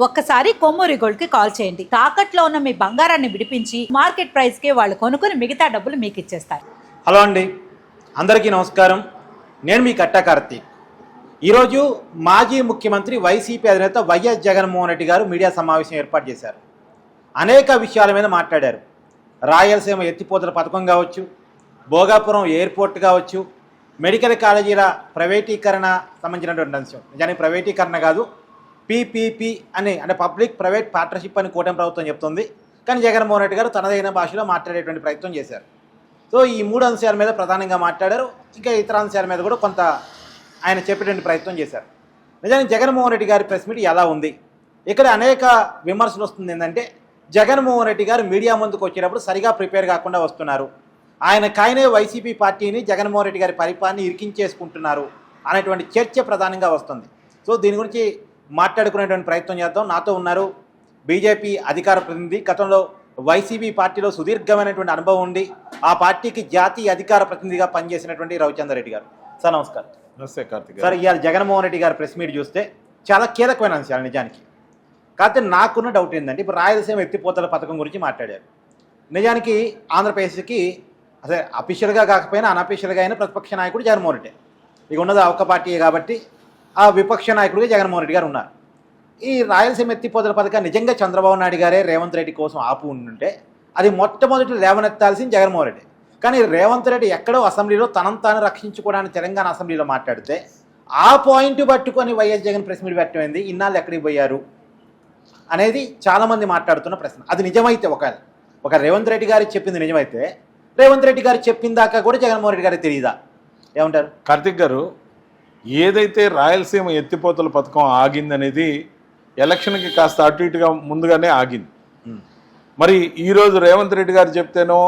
ఒక్కసారి కొమ్మూరి గోల్డ్ కి కాల్ చేయండి. తాకట్లో ఉన్న మీ బంగారాన్ని విడిపించి మార్కెట్ ప్రైస్ కి వాళ్ళు కొనుక్కుని మిగతా డబ్బులు మీకు ఇచ్చేస్తారు. హలో అండి, అందరికీ నమస్కారం. నేను మీ కట్టా కార్తీక్. ఈరోజు మాజీ ముఖ్యమంత్రి వైసీపీ అధినేత వైఎస్ జగన్మోహన్ రెడ్డి గారు మీడియా సమావేశం ఏర్పాటు చేశారు. అనేక విషయాల మీద మాట్లాడారు. రాయలసీమ ఎత్తిపోతల పథకం కావచ్చు, భోగాపురం ఎయిర్పోర్ట్ కావచ్చు, మెడికల్ కాలేజీల ప్రైవేటీకరణ సంబంధించినటువంటి అంశం. నిజానికి ప్రైవేటీకరణ కాదు, పీపీపీ అంటే పబ్లిక్ ప్రైవేట్ పార్ట్నర్షిప్ అని కూటమి ప్రభుత్వం చెప్తుంది. కానీ జగన్మోహన్ రెడ్డి గారు తనదైన భాషలో మాట్లాడేటువంటి ప్రయత్నం చేశారు. సో ఈ మూడు అంశాల మీద ప్రధానంగా మాట్లాడారు. ఇంకా ఇతర అంశాల మీద కూడా కొంత ఆయన చెప్పేటువంటి ప్రయత్నం చేశారు. నిజానికి జగన్మోహన్ రెడ్డి గారి ప్రెస్ మీట్ ఎలా ఉంది? ఇక్కడ అనేక విమర్శలు వస్తుంది. ఏంటంటే జగన్మోహన్ రెడ్డి గారు మీడియా ముందుకు వచ్చేటప్పుడు సరిగా ప్రిపేర్ కాకుండా వస్తున్నారు, ఆయనకాయనే వైసీపీ పార్టీని జగన్మోహన్ రెడ్డి గారి పరిపాలన ఇరికించేసుకుంటున్నారు అనేటువంటి చర్చ ప్రధానంగా వస్తుంది. సో దీని గురించి మాట్లాడుకునేటువంటి ప్రయత్నం చేద్దాం. నాతో ఉన్నారు బీజేపీ అధికార ప్రతినిధి, గతంలో వైసీపీ పార్టీలో సుదీర్ఘమైనటువంటి అనుభవం ఉండి ఆ పార్టీకి జాతీయ అధికార ప్రతినిధిగా పనిచేసినటువంటి రవిచంద్రరెడ్డి గారు. సార్ నమస్కారం. నమస్తే కార్తీక్. సార్, ఇవాళ జగన్మోహన్ రెడ్డి గారి ప్రెస్ మీట్ చూస్తే చాలా కీలకమైన అంశాలు నిజానికి. కాకపోతే నాకున్న డౌట్ ఏంటంటే ఇప్పుడు రాయలసీమ ఎత్తిపోతల పథకం గురించి మాట్లాడారు. నిజానికి ఆంధ్రప్రదేశ్కి అసలు అఫీషియల్గా కాకపోయినా అనఫీషియల్గా అయినా ప్రతిపక్ష నాయకుడు జగన్మోహన్ రెడ్డి. ఇక ఉన్నది ఒక్క పార్టీయే కాబట్టి ఆ విపక్ష నాయకుడిగా జగన్మోహన్ రెడ్డి గారు ఉన్నారు. ఈ రాయలసీమ ఎత్తిపోతల పథకాన్ని నిజంగా చంద్రబాబు నాయుడు గారే రేవంత్ రెడ్డి కోసం ఆపు ఉంటే అది మొట్టమొదటి లేవనెత్తాల్సింది జగన్మోహన్ రెడ్డి. కానీ రేవంత్ రెడ్డి ఎక్కడో అసెంబ్లీలో తనను తాను రక్షించుకోవడానికి తెలంగాణ అసెంబ్లీలో మాట్లాడితే ఆ పాయింట్ పట్టుకొని వైఎస్ జగన్ ప్రెస్ మీట్ పెట్టమైంది. ఇన్నాళ్ళు ఎక్కడికి పోయారు అనేది చాలామంది మాట్లాడుతున్న ప్రశ్న. అది నిజమైతే ఒక రేవంత్ రెడ్డి గారికి చెప్పింది నిజమైతే రేవంత్ రెడ్డి గారు చెప్పిన దాకా కూడా జగన్మోహన్ రెడ్డి గారికి తెలియదా? ఏమంటారు కార్తీక్ గారు? ఏదైతే రాయలసీమ ఎత్తిపోతల పథకం ఆగిందనేది ఎలక్షన్కి కాస్త అటు ఇటుగా ముందుగానే ఆగింది. మరి ఈరోజు రేవంత్ రెడ్డి గారు చెప్తేనో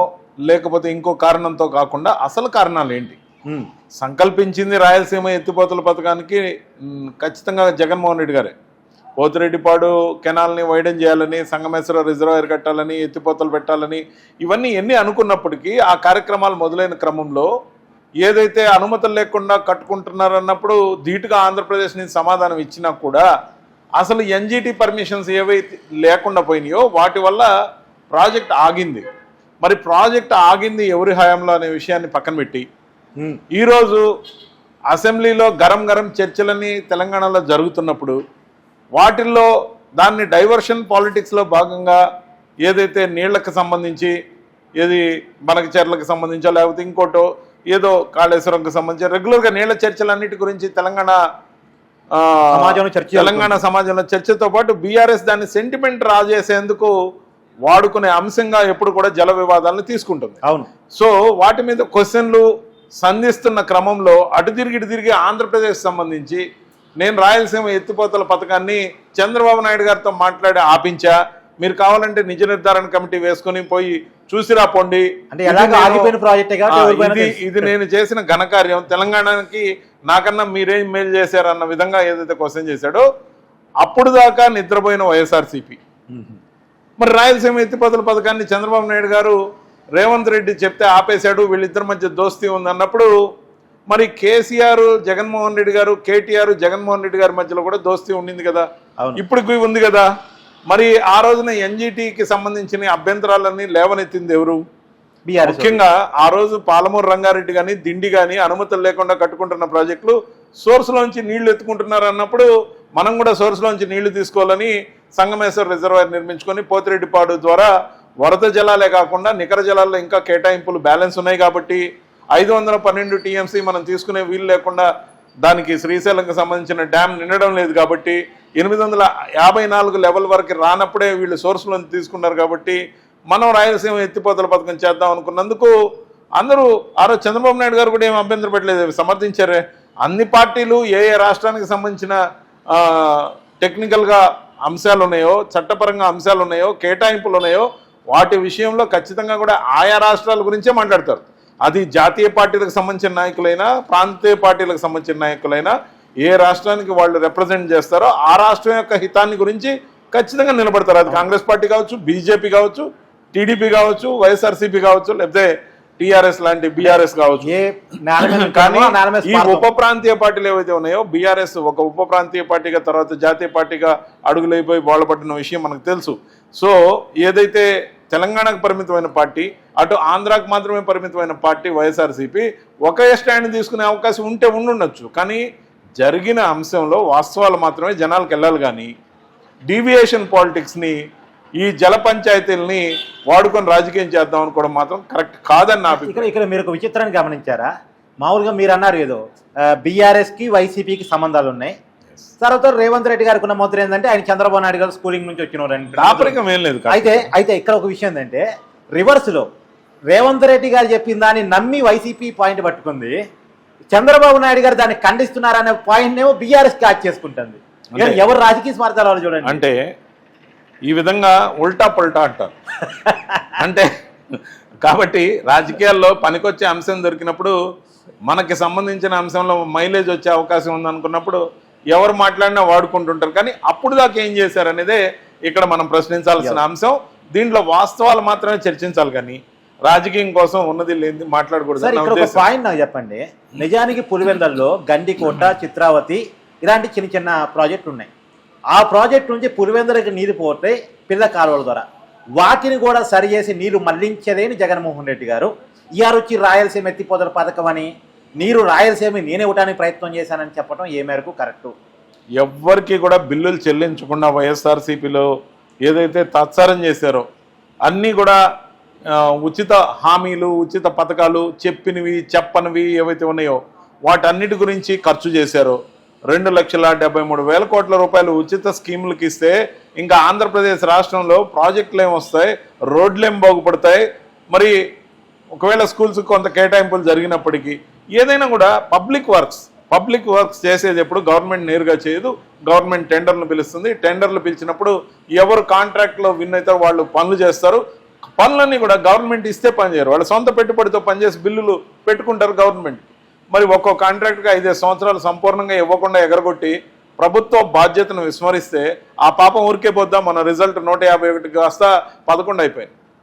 లేకపోతే ఇంకో కారణంతో కాకుండా అసలు కారణాలు ఏంటి? సంకల్పించింది రాయలసీమ ఎత్తిపోతల పథకానికి ఖచ్చితంగా జగన్మోహన్ రెడ్డి గారే. పోతిరెడ్డిపాడు కెనాల్ని వైడెన్ చేయాలని, సంగమేశ్వర రిజర్వాయర్ కట్టాలని, ఎత్తిపోతలు పెట్టాలని, ఇవన్నీ ఎన్ని అనుకున్నప్పటికీ ఆ కార్యక్రమాలు మొదలైన క్రమంలో ఏదైతే అనుమతులు లేకుండా కట్టుకుంటున్నారన్నప్పుడు ధీటుగా ఆంధ్రప్రదేశ్ నుంచి సమాధానం ఇచ్చినా కూడా అసలు ఎన్జీటీ పర్మిషన్స్ ఏవైతే లేకుండా పోయినాయో వాటి వల్ల ప్రాజెక్ట్ ఆగింది. మరి ప్రాజెక్ట్ ఆగింది ఎవరి హయాంలో అనే విషయాన్ని పక్కన పెట్టి ఈరోజు అసెంబ్లీలో గరం చర్చలని తెలంగాణలో జరుగుతున్నప్పుడు వాటిల్లో దాన్ని డైవర్షన్ పాలిటిక్స్లో భాగంగా ఏదైతే నీళ్లకు సంబంధించి, ఏది మనకి చెర్లకు సంబంధించో లేకపోతే ఇంకోటో ఏదో కాళేశ్వరంకి సంబంధించి రెగ్యులర్గా నీళ్ల చర్చలన్నిటి గురించి తెలంగాణ సమాజంలో చర్చతో పాటు బీఆర్ఎస్ దాన్ని సెంటిమెంట్ రాజేసేందుకు వాడుకునే అంశంగా ఎప్పుడు కూడా జల వివాదాలను తీసుకుంటుంది. అవును. సో వాటి మీద క్వశ్చన్లు సంధిస్తున్న క్రమంలో అటు తిరిగి ఆంధ్రప్రదేశ్ సంబంధించి నేను రాయలసీమ ఎత్తిపోతల పథకాన్ని చంద్రబాబు నాయుడు గారితో మాట్లాడి ఆపించా, మీరు కావాలంటే నిజ నిర్ధారణ కమిటీ వేసుకుని పోయి చూసిరా పొండి, ఇది నేను చేసిన ఘనకార్యం, తెలంగాణకి నాకన్నా మీరేం మేలు చేశారన్న విధంగా ఏదైతే క్వశ్చన్ చేశాడో అప్పుడు దాకా నిద్రపోయిన వైఎస్ఆర్సీపీ మరి రాయలసీమ ఎత్తిపోతల పథకాన్ని చంద్రబాబు నాయుడు గారు రేవంత్ రెడ్డి చెప్తే ఆపేశాడు, వీళ్ళిద్దరి మధ్య దోస్తీ ఉందన్నప్పుడు మరి కేసీఆర్ జగన్మోహన్ రెడ్డి గారు, కేటీఆర్ జగన్మోహన్ రెడ్డి గారి మధ్యలో కూడా దోస్తీ ఉండింది కదా, ఇప్పటికి ఉంది కదా. మరి ఆ రోజున ఎన్జీటీకి సంబంధించిన అభ్యంతరాలన్నీ లేవనెత్తింది ఎవరు? ముఖ్యంగా ఆ రోజు పాలమూరు రంగారెడ్డి కానీ దిండి కానీ అనుమతులు లేకుండా కట్టుకుంటున్న ప్రాజెక్టులు సోర్స్లోంచి నీళ్లు ఎత్తుకుంటున్నారు అన్నప్పుడు మనం కూడా సోర్స్లోంచి నీళ్లు తీసుకోవాలని సంగమేశ్వర రిజర్వాయర్ నిర్మించుకొని పోతిరెడ్డిపాడు ద్వారా వరద జలాలే కాకుండా నికర జలాల్లో ఇంకా కేటాయింపులు బ్యాలెన్స్ ఉన్నాయి కాబట్టి 512 టీఎంసీ మనం తీసుకునే వీలు లేకుండా దానికి శ్రీశైలంకి సంబంధించిన డ్యామ్ నిండడం లేదు కాబట్టి 854 లెవెల్ వరకు రానప్పుడే వీళ్ళు సోర్స్లో తీసుకున్నారు కాబట్టి మనం రాయలసీమ ఎత్తిపోతల పథకం చేద్దాం అనుకున్నందుకు అందరూ ఆ రోజు చంద్రబాబు నాయుడు గారు కూడా ఏం అభ్యంతరం పెట్టలేదు, సమర్థించారే. అన్ని పార్టీలు ఏ రాష్ట్రానికి సంబంధించిన టెక్నికల్గా అంశాలు ఉన్నాయో, చట్టపరంగా అంశాలు ఉన్నాయో, కేటాయింపులు ఉన్నాయో వాటి విషయంలో ఖచ్చితంగా కూడా ఆయా రాష్ట్రాల గురించే మాట్లాడతారు. అది జాతీయ పార్టీలకు సంబంధించిన నాయకులైనా, ప్రాంతీయ పార్టీలకు సంబంధించిన నాయకులైనా, ఏ రాష్ట్రానికి వాళ్ళు రిప్రజెంట్ చేస్తారో ఆ రాష్ట్రం యొక్క హితాన్ని గురించి ఖచ్చితంగా నిలబడతారు. అది కాంగ్రెస్ పార్టీ కావచ్చు, బీజేపీ కావచ్చు, టీడీపీ కావచ్చు, వైఎస్ఆర్సీపీ కావచ్చు, లేకపోతే టిఆర్ఎస్ లాంటి బీఆర్ఎస్ కావచ్చు. ఏ నేల మీద కానీ ఉంటామో ఆ నేల మీద ఈ స్వార్థం. ఉప ప్రాంతీయ పార్టీలు ఏవైతే ఉన్నాయో బీఆర్ఎస్ ఒక ఉప ప్రాంతీయ పార్టీగా తర్వాత జాతీయ పార్టీగా అడుగులైపోయి బాధపడిన విషయం మనకు తెలుసు. సో ఏదైతే తెలంగాణకు పరిమితమైన పార్టీ, అటు ఆంధ్రాకు మాత్రమే పరిమితమైన పార్టీ వైఎస్ఆర్సీపీ ఒకే స్టాండ్ తీసుకునే అవకాశం ఉంటే ఉండుండొచ్చు. కానీ జరిగిన అంశంలో వాస్తవాలు మాత్రమే జనాలకు వెళ్ళాలి. కానీ డీవియేషన్ పాలిటిక్స్ని, ఈ జల పంచాయతీలని వాడుకొని రాజకీయం చేద్దాం అనుకోవడం మాత్రం కరెక్ట్ కాదని నా అభిప్రాయం. ఇక్కడ మీరు ఒక విచిత్రాన్ని గమనించారా? మామూలుగా మీరు అన్నారు ఏదో బీఆర్ఎస్కి వైసీపీకి సంబంధాలు ఉన్నాయి. తర్వాత రేవంత్ రెడ్డి గారికి ఉన్న ముద్ర ఏంటంటే ఆయన చంద్రబాబు నాయుడు గారు స్కూలింగ్ నుంచి వచ్చిన దాపరికం ఏం లేదు. అయితే ఇక్కడ ఒక విషయం ఏంటంటే రివర్స్లో రేవంత్ రెడ్డి గారు చెప్పిన దాన్ని నమ్మి వైసీపీ పాయింట్ పట్టుకుంది, చంద్రబాబు నాయుడు గారు దాన్ని ఖండిస్తున్నారనే పాయింట్ ఏమో బీఆర్ఎస్ క్యాచ్ చేసుకుంటుంది. ఎవరు రాజకీయ స్వార్థాలు చూడండి. అంటే ఈ విధంగా ఉల్టా పల్టా అంటారు. అంటే కాబట్టి రాజకీయాల్లో పనికొచ్చే అంశం దొరికినప్పుడు, మనకి సంబంధించిన అంశంలో మైలేజ్ వచ్చే అవకాశం ఉందనుకున్నప్పుడు ఎవరు మాట్లాడినా వాడుకుంటుంటారు. కానీ అప్పుడు దాకా ఏం చేశారనేదే ఇక్కడ మనం ప్రశ్నించాల్సిన అంశం. దీంట్లో వాస్తవాలు మాత్రమే చర్చించాలి, కానీ రాజకీయం కోసం ఉన్నది లేని మాట్లాడకూడదు. పాయింట్ నాకు చెప్పండి. నిజానికి పులివెందల్లో గండికోట, చిత్రావతి ఇలాంటి చిన్న చిన్న ప్రాజెక్టులు ఉన్నాయి. ఆ ప్రాజెక్టు నుంచి పులివెందులకు నీరు పోతే పిల్ల కాలువల ద్వారా వాటిని కూడా సరి చేసి నీళ్లు మళ్లించేదేని జగన్మోహన్ రెడ్డి గారు. ఇయారు వచ్చి రాయలసీమ ఎత్తిపోతల పథకం అని నీరు రాయలసీమ నేనే ఇవ్వడానికి ప్రయత్నం చేశానని చెప్పడం ఏ మేరకు కరెక్టు? ఎవ్వరికి కూడా బిల్లులు చెల్లించకుండా వైఎస్ఆర్సీపీలో ఏదైతే తత్సరం చేశారో అన్నీ కూడా ఉచిత హామీలు, ఉచిత పథకాలు, చెప్పినవి చెప్పనివి ఏవైతే ఉన్నాయో వాటన్నిటి గురించి ఖర్చు చేశారో 2,73,000 కోట్ల రూపాయలు ఉచిత స్కీములకి ఇస్తే ఇంకా ఆంధ్రప్రదేశ్ రాష్ట్రంలో ప్రాజెక్టులు ఏమొస్తాయి, రోడ్లు ఏం బాగుపడతాయి? మరి ఒకవేళ స్కూల్స్ కొంత కేటాయింపులు జరిగినప్పటికీ ఏదైనా కూడా పబ్లిక్ వర్క్స్ చేసేది ఎప్పుడు గవర్నమెంట్ నేరుగా చేయదు. గవర్నమెంట్ టెండర్లు పిలుస్తుంది. టెండర్లు పిలిచినప్పుడు ఎవరు కాంట్రాక్ట్లో విన్ అవుతారో వాళ్ళు పనులు చేస్తారు. పనులన్నీ కూడా గవర్నమెంట్ ఇస్తే పని చేయరు, వాళ్ళ సొంత పెట్టుబడితో పనిచేసి బిల్లులు పెట్టుకుంటారు గవర్నమెంట్. మరి ఒక్కో కాంట్రాక్ట్గా 5 సంవత్సరాలు సంపూర్ణంగా ఇవ్వకుండా ఎగరగొట్టి ప్రభుత్వ బాధ్యతను విస్మరిస్తే ఆ పాపం ఊరికే పోద్దాం. మన రిజల్ట్ 151 కాస్త 11 అయిపోయింది.